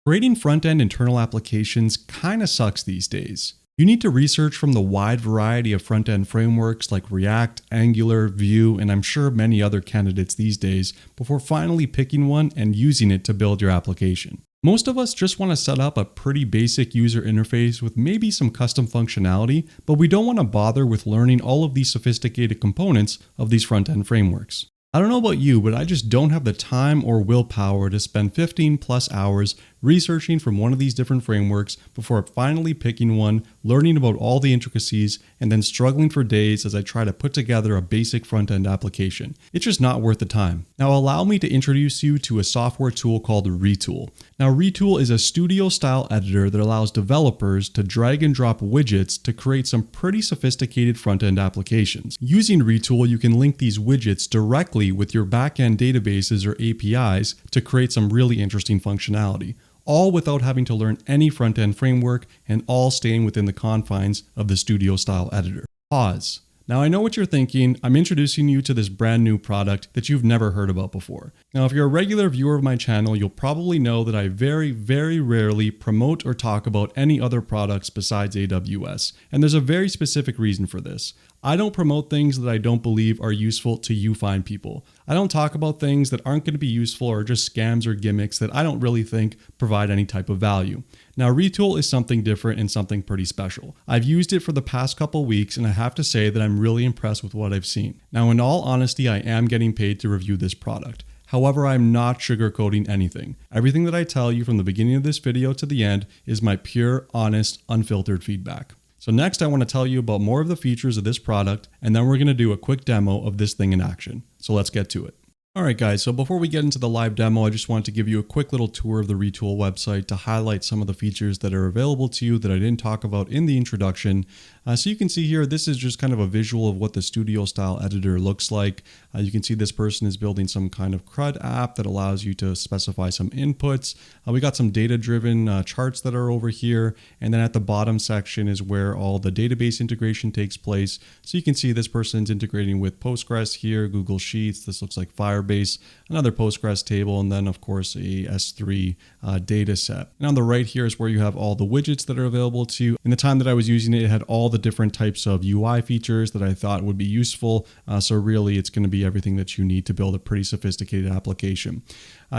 Creating front-end internal applications kinda sucks these days. You need to research from the wide variety of front-end frameworks like React, Angular, Vue, and I'm sure many other candidates these days before finally picking one and using it to build your application. Most of us just want to set up a pretty basic user interface with maybe some custom functionality, but we don't want to bother with learning all of these sophisticated components of these front-end frameworks. I don't know about you, but I just don't have the time or willpower to spend 15 plus hours researching from one of these different frameworks before finally picking one, learning about all the intricacies, and then struggling for days as I try to put together a basic front-end application. It's just not worth the time. Now allow me to introduce you to a software tool called Retool. Now Retool is a studio-style editor that allows developers to drag and drop widgets to create some pretty sophisticated front-end applications. Using Retool, you can link these widgets directly with your back-end databases or APIs to create some really interesting functionality, all without having to learn any front-end framework and all staying within the confines of the studio-style editor. Pause. Now I know what you're thinking. I'm introducing you to this brand new product that you've never heard about before. Now if you're a regular viewer of my channel, you'll probably know that I very rarely promote or talk about any other products besides AWS. And there's a very specific reason for this. I don't promote things that I don't believe are useful to you fine people. I don't talk about things that aren't going to be useful or just scams or gimmicks that I don't really think provide any type of value. Now Retool is something different and something pretty special. I've used it for the past couple weeks and I have to say that I'm really impressed with what I've seen. Now in all honesty, I am getting paid to review this product. However, I'm not sugarcoating anything. Everything that I tell you from the beginning of this video to the end is my pure, honest, unfiltered feedback. So next I want to tell you about more of the features of this product, and then we're going to do a quick demo of this thing in action. So let's get to it. Alright guys, so before we get into the live demo, I just wanted to give you a quick little tour of the Retool website to highlight some of the features that are available to you that I didn't talk about in the introduction. So you can see here, this is just kind of a visual of what the studio style editor looks like. You can see this person is building some kind of CRUD app that allows you to specify some inputs. We got some data-driven charts that are over here. And then at the bottom section is where all the database integration takes place. So you can see this person's integrating with Postgres here, Google Sheets. This looks like Firebase, another Postgres table, and then of course a S3 data set. And on the right here is where you have all the widgets that are available to you. In the time that I was using it, it had all the different types of UI features that I thought would be useful. So really it's going to be everything that you need to build a pretty sophisticated application.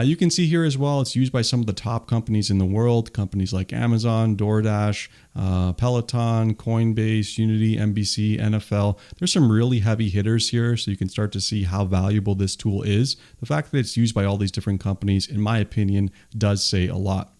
You can see here as well, it's used by some of the top companies in the world, companies like Amazon, DoorDash, Peloton, Coinbase, Unity, NBC, NFL. There's some really heavy hitters here, so you can start to see how valuable this tool is. The fact that it's used by all these different companies, in my opinion, does say a lot.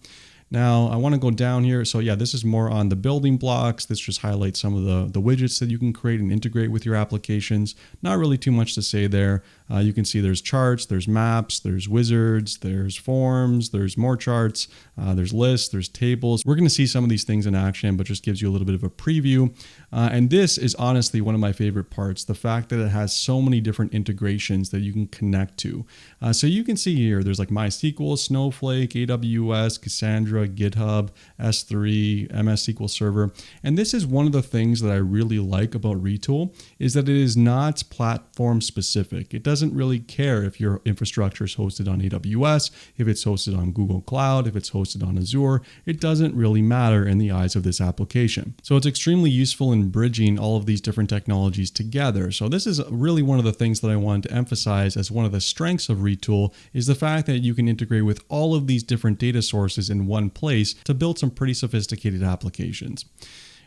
Now I want to go down here. So yeah, this is more on the building blocks. This just highlights some of the widgets that you can create and integrate with your applications. Not really too much to say there. You can see there's charts, there's maps, there's wizards, there's forms, there's more charts, there's lists, there's tables. We're going to see some of these things in action, but just gives you a little bit of a preview. And this is honestly one of my favorite parts, the fact that it has so many different integrations that you can connect to. So you can see here, there's like MySQL, Snowflake, AWS, Cassandra, GitHub, S3, MS SQL Server. And this is one of the things that I really like about Retool is that it is not platform specific. It doesn't really care if your infrastructure is hosted on AWS, if it's hosted on Google Cloud, if it's hosted on Azure. It doesn't really matter in the eyes of this application. So it's extremely useful in bridging all of these different technologies together. So this is really one of the things that I wanted to emphasize as one of the strengths of Retool is the fact that you can integrate with all of these different data sources in one place to build some pretty sophisticated applications.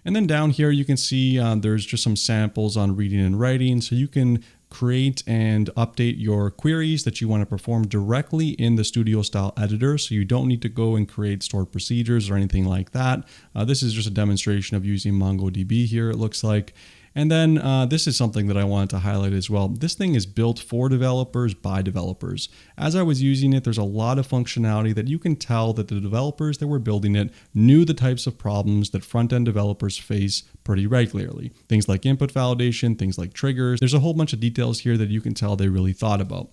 And then down here you can see there's just some samples on reading and writing, so you can create and update your queries that you want to perform directly in the studio style editor, so you don't need to go and create stored procedures or anything like that. This is just a demonstration of using MongoDB here, it looks like. And then this is something that I wanted to highlight as well. This thing is built for developers by developers. As I was using it, there's a lot of functionality that you can tell that the developers that were building it knew the types of problems that front-end developers face pretty regularly. Things like input validation, things like triggers. There's a whole bunch of details here that you can tell they really thought about.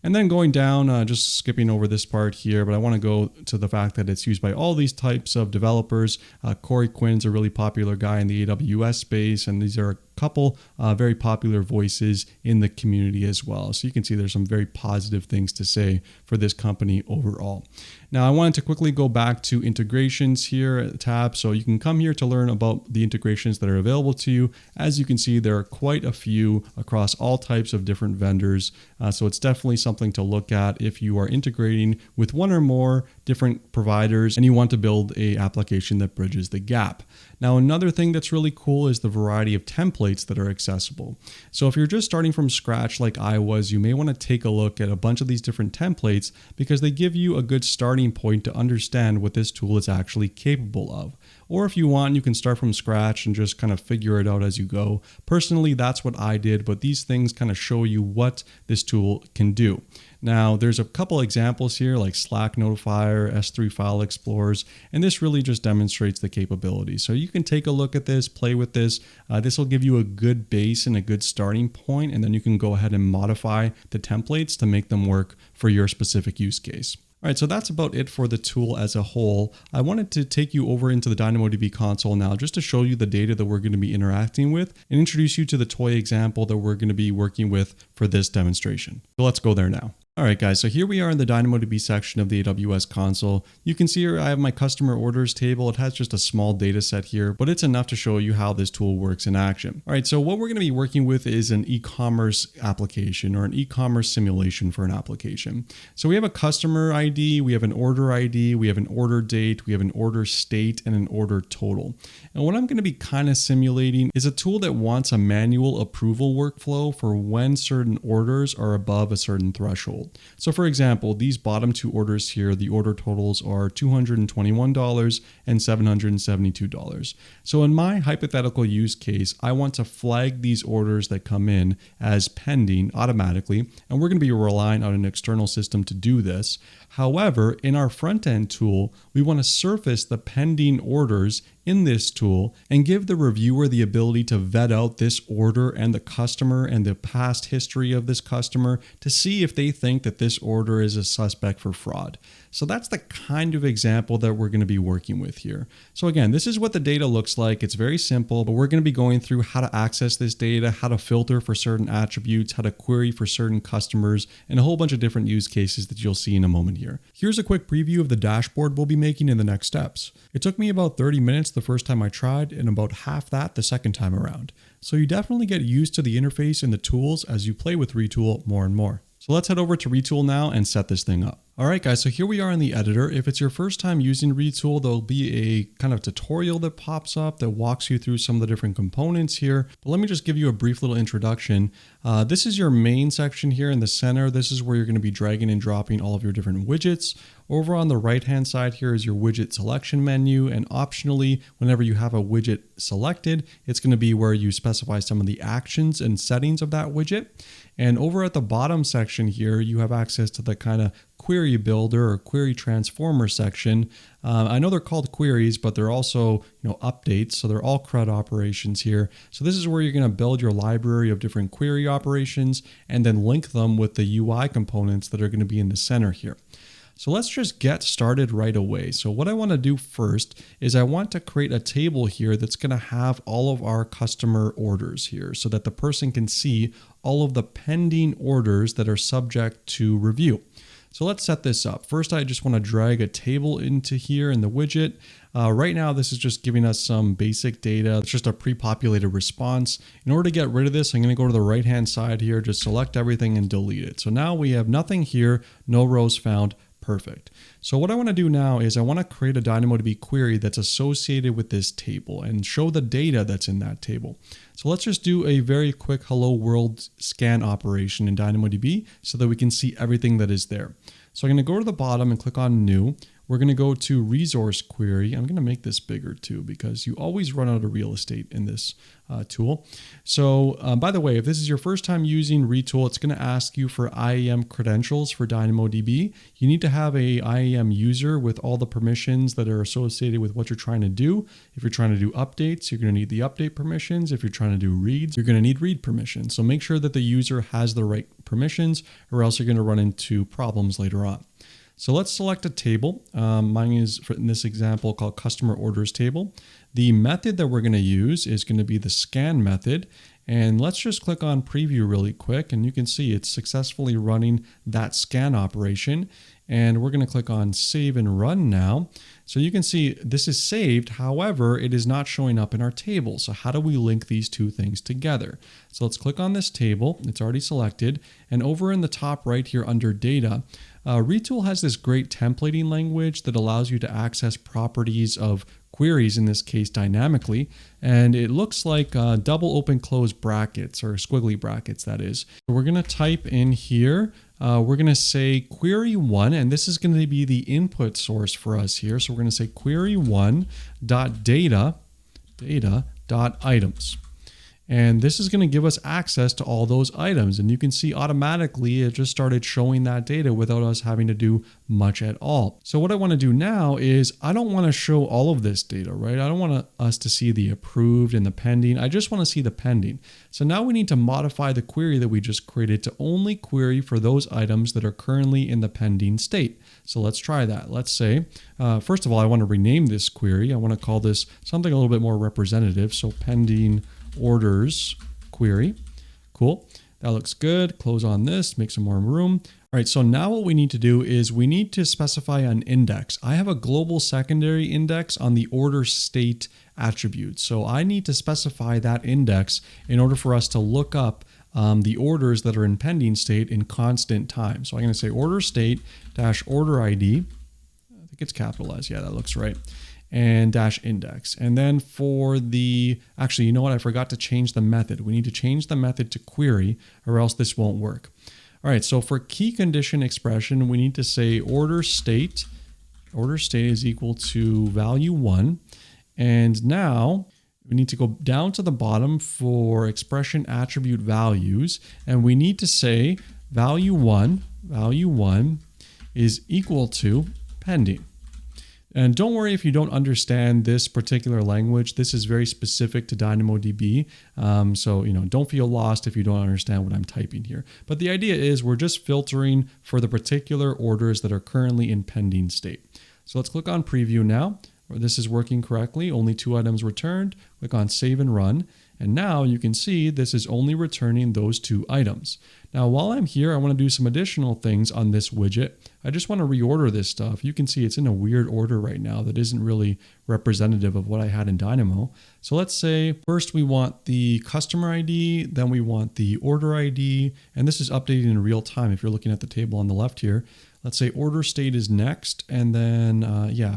And then going down, just skipping over this part here, but I want to go to the fact that it's used by all these types of developers. Corey Quinn's a really popular guy in the AWS space, and these are couple very popular voices in the community as well. So you can see there's some very positive things to say for this company overall. Now I wanted to quickly go back to integrations here at the tab. So you can come here to learn about the integrations that are available to you. As you can see, there are quite a few across all types of different vendors. So it's definitely something to look at if you are integrating with one or more different providers and you want to build an application that bridges the gap. Now, another thing that's really cool is the variety of templates that are accessible. So if you're just starting from scratch like I was, you may want to take a look at a bunch of these different templates because they give you a good starting point to understand what this tool is actually capable of. Or if you want, you can start from scratch and just kind of figure it out as you go. Personally, that's what I did, but these things kind of show you what this tool can do. Now, there's a couple examples here like Slack Notifier, S3 File Explorers, and this really just demonstrates the capability. So you can take a look at this, play with this. This will give you a good base and a good starting point, and then you can go ahead and modify the templates to make them work for your specific use case. All right, so that's about it for the tool as a whole. I wanted to take you over into the DynamoDB console now just to show you the data that we're going to be interacting with and introduce you to the toy example that we're going to be working with for this demonstration. So let's go there now. All right, guys, so here we are in the DynamoDB section of the AWS console. You can see here I have my customer orders table. It has just a small data set here, but it's enough to show you how this tool works in action. All right, so what we're going to be working with is an e-commerce application or an e-commerce simulation for an application. So we have a customer ID, we have an order ID, we have an order date, we have an order state, and an order total. And what I'm going to be kind of simulating is a tool that wants a manual approval workflow for when certain orders are above a certain threshold. So for example, these bottom two orders here, the order totals are $221 and $772. So in my hypothetical use case, I want to flag these orders that come in as pending automatically, and we're going to be relying on an external system to do this. However, in our front-end tool, we want to surface the pending orders in this tool and give the reviewer the ability to vet out this order and the customer and the past history of this customer to see if they think that this order is a suspect for fraud. So that's the kind of example that we're going to be working with here. So again, this is what the data looks like. It's very simple, but we're going to be going through how to access this data, how to filter for certain attributes, how to query for certain customers, and a whole bunch of different use cases that you'll see in a moment here. Here's a quick preview of the dashboard we'll be making in the next steps. It took me about 30 minutes the first time I tried and about half that the second time around. So you definitely get used to the interface and the tools as you play with Retool more and more. So let's head over to Retool now and set this thing up. All right, guys, so here we are in the editor. If it's your first time using Retool, there'll be a kind of tutorial that pops up that walks you through some of the different components here. But let me just give you a brief little introduction. This is your main section here in the center. This is where you're going to be dragging and dropping all of your different widgets. Over on the right-hand side here is your widget selection menu, and optionally, whenever you have a widget selected, it's going to be where you specify some of the actions and settings of that widget. And over at the bottom section here, you have access to the kind of query builder or query transformer section. I know they're called queries, but they're also updates. So they're all CRUD operations here. So this is where you're going to build your library of different query operations and then link them with the UI components that are going to be in the center here. So let's just get started right away. So what I want to do first is I want to create a table here that's going to have all of our customer orders here so that the person can see all of the pending orders that are subject to review. So let's set this up. First, I just want to drag a table into here in the widget. Right now, this is just giving us some basic data. It's just a pre-populated response. In order to get rid of this, I'm going to go to the right-hand side here, just select everything and delete it. So now we have nothing here, no rows found. Perfect. So what I want to do now is I want to create a DynamoDB query that's associated with this table and show the data that's in that table. So let's just do a very quick hello world scan operation in DynamoDB so that we can see everything that is there. So I'm going to go to the bottom and click on new. We're going to go to resource query. I'm going to make this bigger too because you always run out of real estate in this tool. So by the way, if this is your first time using Retool, it's going to ask you for IAM credentials for DynamoDB. You need to have a IAM user with all the permissions that are associated with what you're trying to do. If you're trying to do updates, you're going to need the update permissions. If you're trying to do reads, you're going to need read permissions. So make sure that the user has the right permissions or else you're going to run into problems later on. So let's select a table. Mine is, in this example, called customer orders table. The method that we're going to use is going to be the scan method. And let's just click on preview really quick, and you can see it's successfully running that scan operation. And we're going to click on save and run now. So you can see this is saved. However, it is not showing up in our table. So how do we link these two things together? So let's click on this table. It's already selected. And over in the top right here under data, Retool has this great templating language that allows you to access properties of queries, in this case dynamically, and it looks like double open close brackets, or squiggly brackets, that is. So we're going to type in here, we're going to say query 1, and this is going to be the input source for us here. So we're going to say query1.data.items. And this is going to give us access to all those items. And you can see automatically it just started showing that data without us having to do much at all. So what I want to do now is I don't want to show all of this data, right? I don't want us to see the approved and the pending. I just want to see the pending. So now we need to modify the query that we just created to only query for those items that are currently in the pending state. So let's try that. Let's say, first of all, I want to rename this query. I want to call this something a little bit more representative. So pending orders query. Cool. That looks good. Close on this, make some more room. All right, so now what we need to do is we need to specify an index. I have a global secondary index on the order state attribute. So I need to specify that index in order for us to look up the orders that are in pending state in constant time. So I'm going to say order state dash order ID. I think it's capitalized. Yeah, that looks right. And dash index. And then for the, actually, you know what? I forgot to change the method. We need to change the method to query or else this won't work. All right, so for key condition expression, we need to say order state is equal to value 1. And now we need to go down to the bottom for expression attribute values. And we need to say value 1 is equal to pending. And don't worry if you don't understand this particular language. This is very specific to DynamoDB. So, don't feel lost if you don't understand what I'm typing here. But the idea is we're just filtering for the particular orders that are currently in pending state. So let's click on preview now. This is working correctly. Only 2 items returned. Click on save and run. And now you can see this is only returning those 2 items. Now, while I'm here, I want to do some additional things on this widget. I just want to reorder this stuff. You can see it's in a weird order right now that isn't really representative of what I had in Dynamo. So let's say first we want the customer ID, then we want the order ID, and this is updating in real time if you're looking at the table on the left here. Let's say order state is next, and then,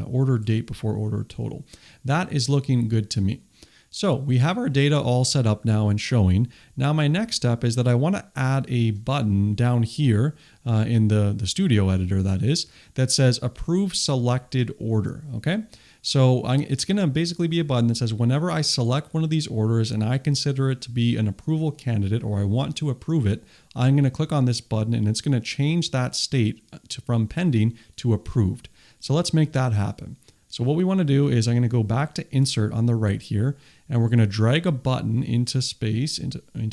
order date before order total. That is looking good to me. So we have our data all set up now and showing. Now my next step is that I want to add a button down here in the studio editor, that is, that says approve selected order, okay? So it's going to basically be a button that says whenever I select one of these orders and I consider it to be an approval candidate or I want to approve it, I'm going to click on this button and it's going to change that state from pending to approved. So let's make that happen. So what we want to do is I'm going to go back to insert on the right here, and we're going to drag a button into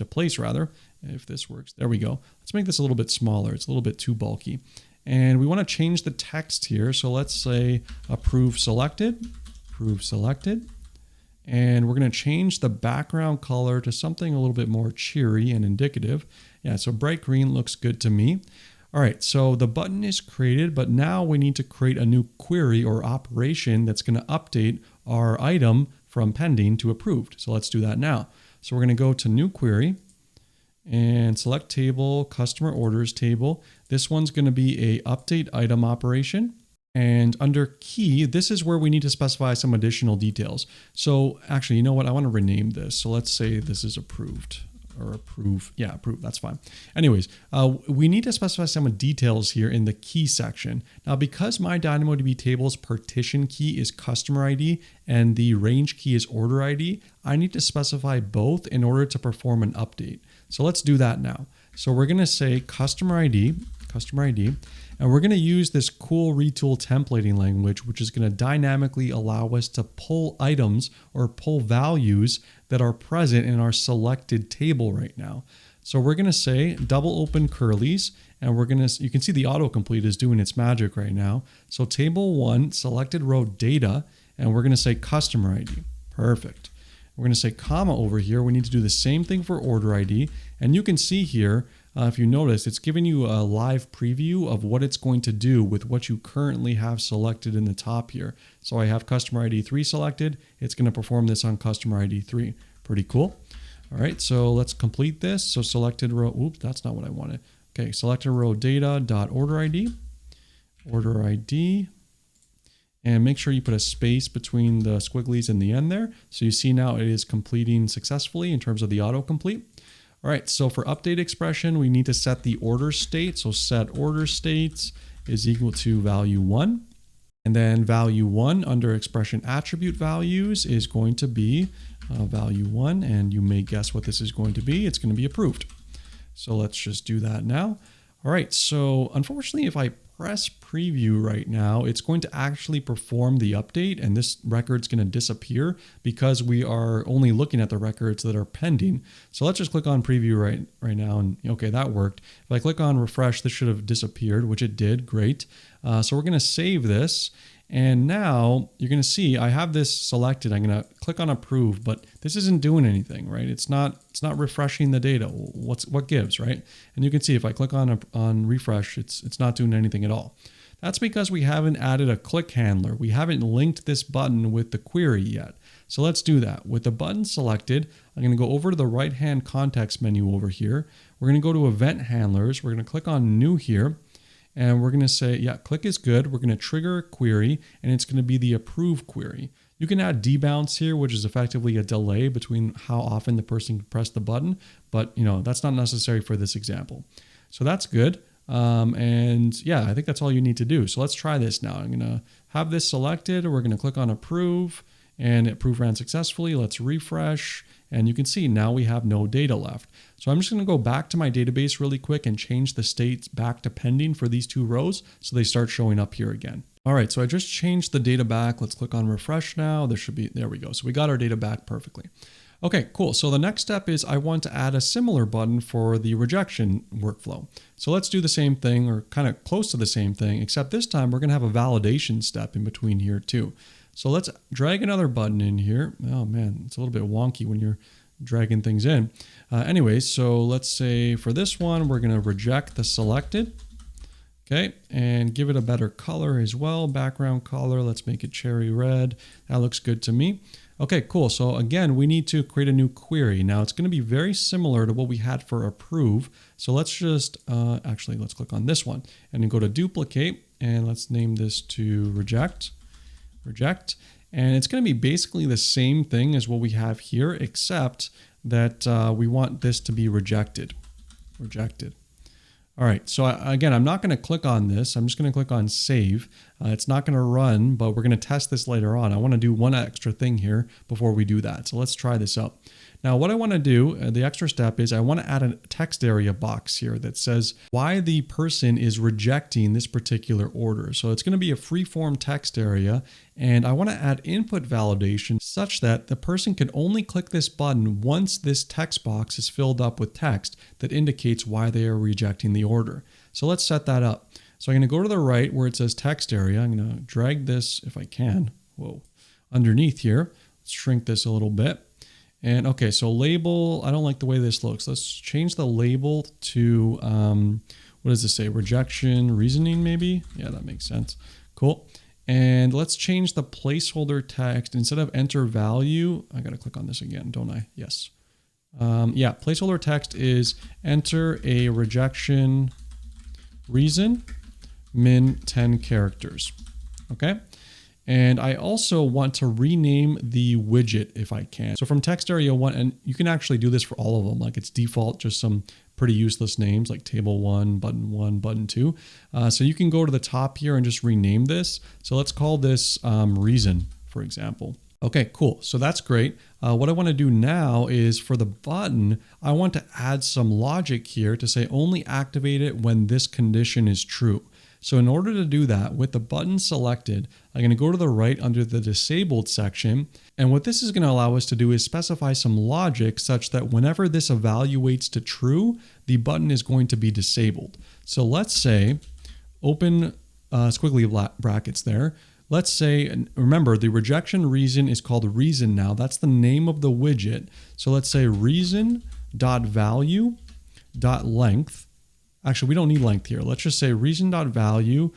place rather, if this works. There we go. Let's make this a little bit smaller. It's a little bit too bulky. And we want to change the text here. So let's say approve selected. And we're going to change the background color to something a little bit more cheery and indicative. Yeah, so bright green looks good to me. All right, so the button is created, but now we need to create a new query or operation that's going to update our item from pending to approved. So let's do that now. So we're going to go to new query and select table, customer orders table. This one's going to be a update item operation. And under key, this is where we need to specify some additional details. So actually, you know what? I want to rename this. So let's say this is approved. Or approve. Yeah, approve. That's fine. Anyways, we need to specify some details here in the key section. Now, because my DynamoDB table's partition key is customer ID and the range key is order ID, I need to specify both in order to perform an update. So let's do that now. So we're going to say customer ID, and we're going to use this cool Retool templating language, which is going to dynamically allow us to pull items or pull values that are present in our selected table right now. So we're going to say double open curlies, and you can see the autocomplete is doing its magic right now. So table 1, selected row data, and we're going to say customer ID. Perfect. We're going to say comma over here. We need to do the same thing for order ID. And you can see here, if you notice, it's giving you a live preview of what it's going to do with what you currently have selected in the top here. So I have customer ID 3 selected. It's going to perform this on customer ID 3. Pretty cool. All right, so let's complete this. So selected row, oops, that's not what I wanted. Okay, selected row data dot order ID, and make sure you put a space between the squigglies and the end there. So you see now it is completing successfully in terms of the autocomplete. All right, so for update expression, we need to set the order state. So set order states is equal to value 1. And then value 1 under expression attribute values is going to be value 1. And you may guess what this is going to be. It's going to be approved. So let's just do that now. All right, so unfortunately, if I press preview right now, it's going to actually perform the update, and this record's going to disappear because we are only looking at the records that are pending. So let's just click on preview right now, and okay, that worked. If I click on refresh, this should have disappeared, which it did. Great. So we're going to save this. And now you're going to see I have this selected. I'm going to click on approve, but this isn't doing anything, right? It's not refreshing the data. What gives, right? And you can see if I click on refresh, it's not doing anything at all. That's because we haven't added a click handler. We haven't linked this button with the query yet. So let's do that. With the button selected, I'm going to go over to the right-hand context menu over here. We're going to go to event handlers. We're going to click on new here. And we're going to say, yeah, click is good. We're going to trigger a query, and it's going to be the approve query. You can add debounce here, which is effectively a delay between how often the person can press the button, but that's not necessary for this example. So that's good. And yeah, I think that's all you need to do. So let's try this now. I'm going to have this selected. We're going to click on approve, and approve ran successfully. Let's refresh. And you can see now we have no data left. So I'm just going to go back to my database really quick and change the states back to pending for these 2 rows so they start showing up here again. All right, so I just changed the data back. Let's click on refresh now. There we go. So we got our data back perfectly. Okay, cool. So the next step is I want to add a similar button for the rejection workflow. So let's do the same thing, or kind of close to the same thing, except this time we're going to have a validation step in between here too. So let's drag another button in here. Oh man, it's a little bit wonky when you're dragging things in. Anyways, so let's say for this one, we're going to reject the selected. Okay, and give it a better color as well. Background color, let's make it cherry red. That looks good to me. Okay, cool. So again, we need to create a new query. Now it's going to be very similar to what we had for approve. So let's just, actually, let's click on this one and then go to duplicate, and let's name this to reject. And it's going to be basically the same thing as what we have here, except that we want this to be rejected. All right, so again, I'm not going to click on this. I'm just going to click on save. It's not going to run, but we're going to test this later on. I want to do one extra thing here before we do that. So let's try this out. Now, what I want to do, the extra step is I want to add a text area box here that says why the person is rejecting this particular order. So it's going to be a free-form text area, and I want to add input validation such that the person can only click this button once this text box is filled up with text that indicates why they are rejecting the order. So let's set that up. So I'm going to go to the right where it says text area. I'm going to drag this, if I can, underneath here. Let's shrink this a little bit. And okay, so label, I don't like the way this looks. Let's change the label to, what does this say? Rejection reasoning, maybe? Yeah, that makes sense. Cool. And let's change the placeholder text. Instead of enter value, I got to click on this again, don't I? Yes. Yeah, placeholder text is enter a rejection reason, min 10 characters. Okay. And I also want to rename the widget if I can. So from text area 1, and you can actually do this for all of them, like it's default, just some pretty useless names like table 1, button 2. So you can go to the top here and just rename this. So let's call this reason, for example. Okay, cool. So that's great. What I want to do now is for the button, I want to add some logic here to say only activate it when this condition is true. So in order to do that, with the button selected, I'm going to go to the right under the disabled section. And what this is going to allow us to do is specify some logic such that whenever this evaluates to true, the button is going to be disabled. So let's say, open squiggly brackets there. Let's say, and remember, the rejection reason is called reason now. That's the name of the widget. So let's say reason.value.length. Actually, we don't need length here. Let's just say reason.value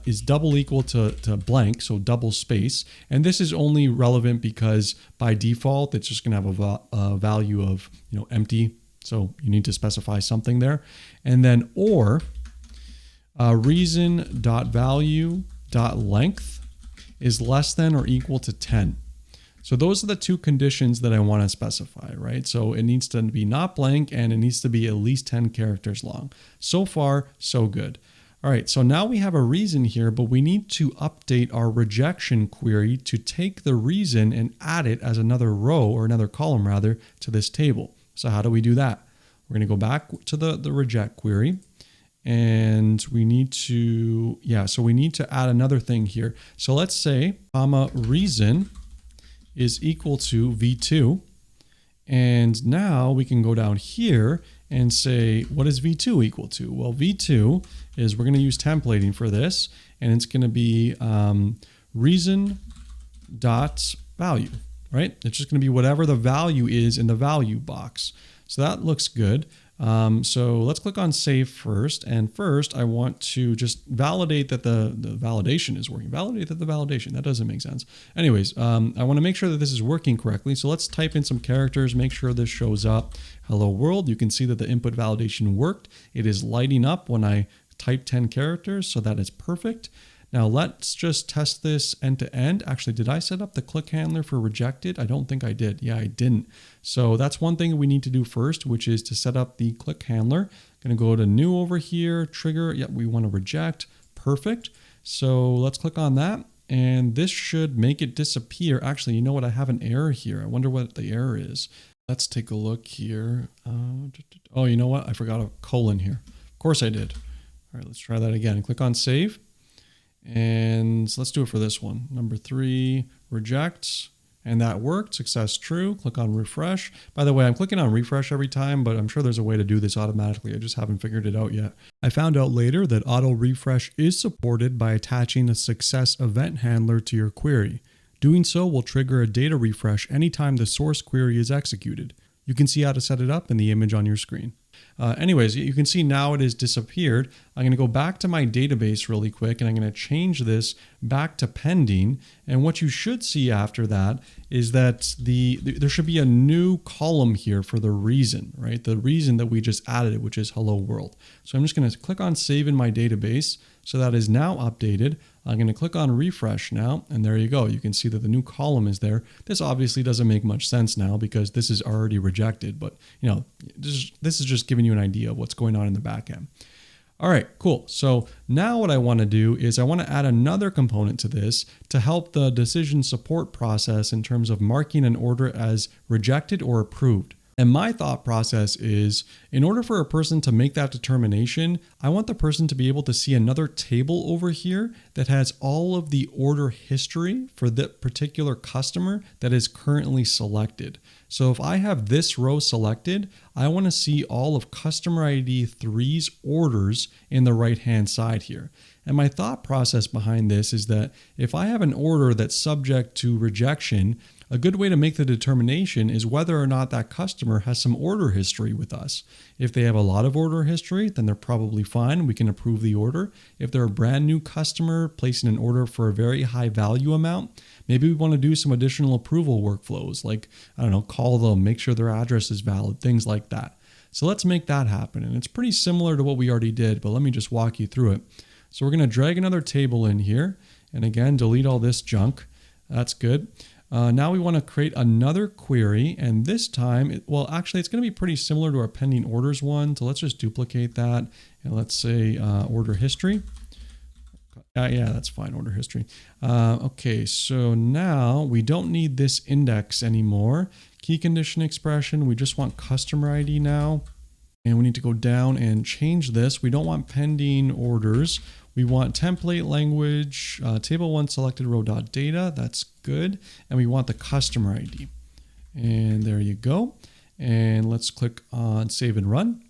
is double equal to blank, so double space. And this is only relevant because by default, it's just going to have a value of empty. So you need to specify something there. And then or reason.value.length is less than or equal to 10. So those are the two conditions that I want to specify, right? So it needs to be not blank and it needs to be at least 10 characters long. So far, so good. All right, so now we have a reason here, but we need to update our rejection query to take the reason and add it as another row or another column rather to this table. So how do we do that? We're going to go back to the reject query. And we need to, so we need to add another thing here. So let's say, reason is equal to v2. And now we can go down here and say, what is v2 equal to? Well, v2 is, we're going to use templating for this, and it's going to be reason.value, right? It's just going to be whatever the value is in the value box. So that looks good. So let's click on save first. And first I want to just validate that the validation is working. Validate that the validation, that doesn't make sense. Anyways, I want to make sure that this is working correctly. So let's type in some characters, make sure this shows up. Hello world. You can see that the input validation worked. It is lighting up when I type 10 characters. So that is perfect. Now let's just test this end to end. Actually, did I set up the click handler for rejected? I don't think I did. Yeah, I didn't. So that's one thing we need to do first, which is to set up the click handler. Going to go to new over here, trigger. Yep, we want to reject. Perfect. So let's click on that. And this should make it disappear. Actually, you know what? I have an error here. I wonder what the error is. Let's take a look here. Oh, you know what? I forgot a colon here. Of course I did. All right, let's try that again. Click on save. And let's do it for this one. Number 3, reject. And that worked. Success true. Click on refresh. By the way, I'm clicking on refresh every time, but I'm sure there's a way to do this automatically. I just haven't figured it out yet. I found out later that auto refresh is supported by attaching a success event handler to your query. Doing so will trigger a data refresh anytime the source query is executed. You can see how to set it up in the image on your screen. Anyways, you can see now it has disappeared. I'm going to go back to my database really quick and I'm going to change this back to pending. And what you should see after that is that there should be a new column here for the reason, right? The reason that we just added, which is hello world. So I'm just going to click on save in my database. So that is now updated. I'm going to click on refresh now, and there you go. You can see that the new column is there. This obviously doesn't make much sense now because this is already rejected, but this is just giving you an idea of what's going on in the back end. All right, cool. So now what I want to do is I want to add another component to this to help the decision support process in terms of marking an order as rejected or approved. And my thought process is, in order for a person to make that determination, I want the person to be able to see another table over here that has all of the order history for that particular customer that is currently selected. So if I have this row selected, I want to see all of customer ID 3's orders in the right-hand side here. And my thought process behind this is that if I have an order that's subject to rejection, a good way to make the determination is whether or not that customer has some order history with us. If they have a lot of order history, then they're probably fine. We can approve the order. If they're a brand new customer placing an order for a very high value amount, maybe we want to do some additional approval workflows, like, I don't know, call them, make sure their address is valid, things like that. So let's make that happen. And it's pretty similar to what we already did, but let me just walk you through it. So we're going to drag another table in here. And again, delete all this junk. That's good. Now we want to create another query, and this time, it's going to be pretty similar to our pending orders one. So let's just duplicate that, and let's say order history. Yeah, that's fine, order history. Okay, so now we don't need this index anymore. Key condition expression, we just want customer ID now. And we need to go down and change this. We don't want pending orders. We want template language, table one selected row.data. That's good. And we want the customer ID. And there you go. And let's click on save and run.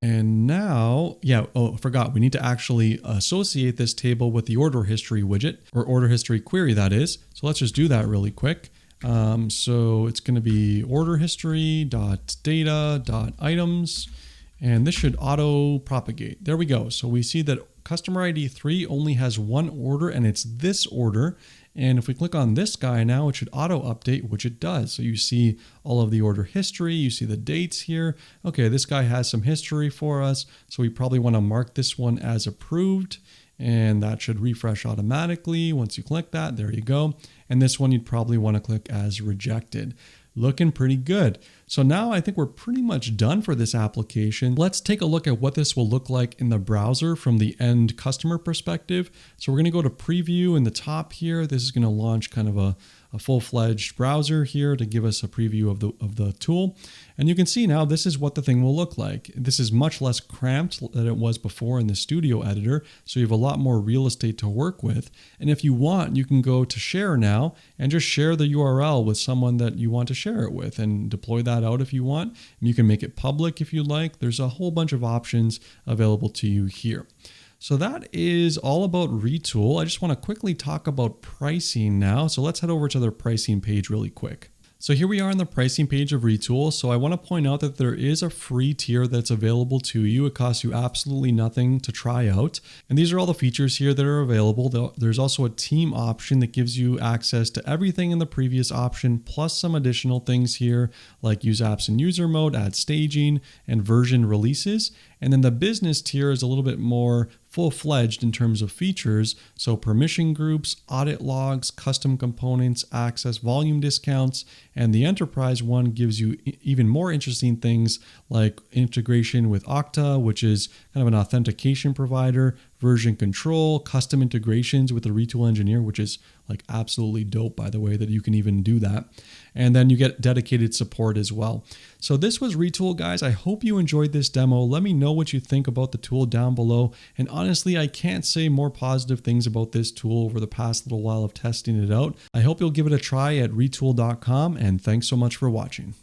And now, I forgot. We need to actually associate this table with the order history widget, or order history query, that is. So let's just do that really quick. So it's going to be order history.data.items, and this should auto propagate. There we go. So we see that customer ID 3 only has one order, and it's this order. And if we click on this guy now, it should auto update, which it does. So you see all of the order history, you see the dates here. Okay, this guy has some history for us. So we probably want to mark this one as approved, and that should refresh automatically. Once you click that, there you go. And this one you'd probably want to click as rejected. Looking pretty good. So now I think we're pretty much done for this application. Let's take a look at what this will look like in the browser from the end customer perspective. So we're going to go to preview in the top here. This is going to launch kind of a full-fledged browser here to give us a preview of the tool. And you can see now this is what the thing will look like. This is much less cramped than it was before in the studio editor. So you have a lot more real estate to work with. And if you want, you can go to share now and just share the URL with someone that you want to share it with and deploy that out if you want. And you can make it public if you like. There's a whole bunch of options available to you here. So that is all about Retool. I just want to quickly talk about pricing now. So let's head over to their pricing page really quick. So here we are on the pricing page of Retool. So I want to point out that there is a free tier that's available to you. It costs you absolutely nothing to try out. And these are all the features here that are available. There's also a team option that gives you access to everything in the previous option, plus some additional things here like use apps in user mode, add staging, and version releases. And then the business tier is a little bit more full-fledged in terms of features. So permission groups, audit logs, custom components, access volume discounts, and the enterprise one gives you even more interesting things like integration with Okta, which is kind of an authentication provider, version control, custom integrations with the Retool engineer, which is like absolutely dope, by the way, that you can even do that. And then you get dedicated support as well. So this was Retool, guys. I hope you enjoyed this demo. Let me know what you think about the tool down below. And honestly, I can't say more positive things about this tool over the past little while of testing it out. I hope you'll give it a try at retool.com, and thanks so much for watching.